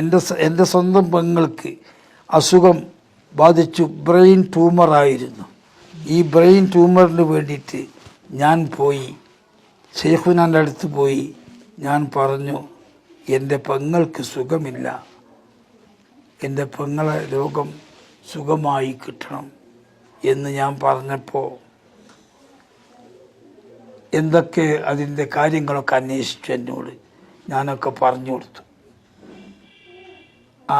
എൻ്റെ സ്വന്തം പെങ്ങൾക്ക് അസുഖം ബാധിച്ചു, ബ്രെയിൻ ട്യൂമറായിരുന്നു. ഈ ബ്രെയിൻ ട്യൂമറിന് വേണ്ടിയിട്ട് ഞാൻ പോയി ശൈഖുനാൻ്റെ അടുത്ത് പോയി. ഞാൻ പറഞ്ഞു, എൻ്റെ പെങ്ങൾക്ക് സുഖമില്ല, എൻ്റെ പെങ്ങളെ രോഗം സുഖമായി കിട്ടണം എന്ന് ഞാൻ പറഞ്ഞപ്പോൾ എന്തൊക്കെ അതിൻ്റെ കാര്യങ്ങളൊക്കെ അന്വേഷിച്ചു എന്നോട്. ഞാനൊക്കെ പറഞ്ഞു കൊടുത്തു. ആ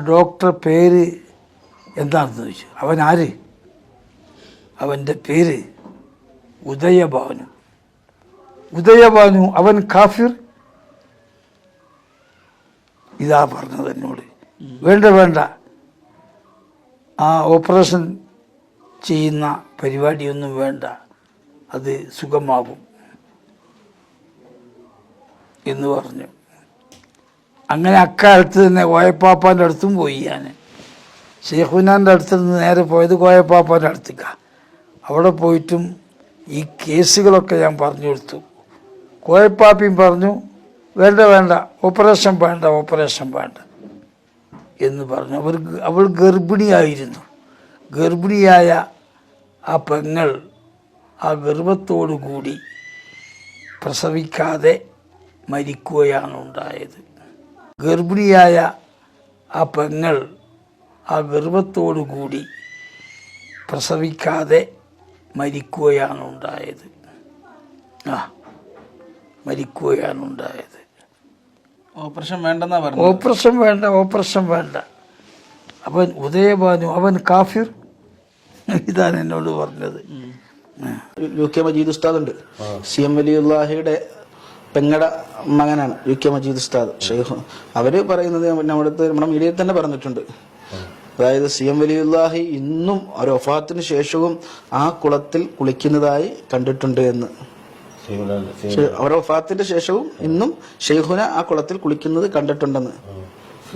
ഡോക്ടർ പേര് എന്താണെന്ന് ചോദിച്ചു. അവൻ ആര്? അവൻ്റെ പേര് ഉദയഭാനു. അവൻ കാഫിർ. ഇതാ പറഞ്ഞത് എന്നോട്. വേണ്ട, ആ ഓപ്പറേഷൻ ചെയ്യുന്ന പരിപാടിയൊന്നും വേണ്ട, അത് സുഖമാകും എന്ന് പറഞ്ഞു. അങ്ങനെ അക്കാലത്ത് തന്നെ കോയപ്പാപ്പാൻ്റെ അടുത്തും പോയി. ഞാൻ ശൈഖുനാൻ്റെ അടുത്ത് നിന്ന് നേരെ പോയത് കോയപ്പാപ്പാൻ്റെ അടുത്തേക്കാണ്. അവിടെ പോയിട്ടും ഈ കേസുകളൊക്കെ ഞാൻ പറഞ്ഞു കൊടുത്തു. കോയപ്പാപ്പയും പറഞ്ഞു, വേണ്ട, ഓപ്പറേഷൻ വേണ്ട എന്ന് പറഞ്ഞു. അവൾ ഗർഭിണിയായിരുന്നു. ഗർഭിണിയായ ആ പെങ്ങൾ ആ ഗർഭത്തോടു കൂടി പ്രസവിക്കാതെ മരിക്കുകയാണ് ഉണ്ടായത്. ഗർഭിണിയായ ആ പെങ്ങൾ ആ ഗർഭത്തോടു കൂടി പ്രസവിക്കാതെ മരിക്കുകയാണ് ഉണ്ടായത്. ഓപ്പറേഷൻ വേണ്ടെന്നാ പറഞ്ഞു. ഓപ്പറേഷൻ വേണ്ട. അവൻ ഉദയഭാനു, അവൻ കാഫിർ. ഇതാണ് എന്നോട് പറഞ്ഞത്. UK മജീദ് ഉസ്താദ് ഉണ്ട്, CM വലിയുള്ളാഹിയുടെ പെങ്ങട മകനാണ് UK മജീദ് ഉസ്താദ് ഷെയ്ഖ്. അവര് പറയുന്നത് നമ്മുടെ മീഡിയയിൽ തന്നെ പറഞ്ഞിട്ടുണ്ട്. അതായത് CM വലിയുള്ളാഹി ഇന്നും ഒരു വഫാത്തിന് ശേഷവും ആ കുളത്തിൽ കുളിക്കുന്നതായി കണ്ടിട്ടുണ്ട് എന്ന്. അവരുടെ വഫാത്തിന്റെ ശേഷവും ഇന്നും ഷെയ്ഖുന ആ കുളത്തിൽ കുളിക്കുന്നത് കണ്ടിട്ടുണ്ടെന്ന്.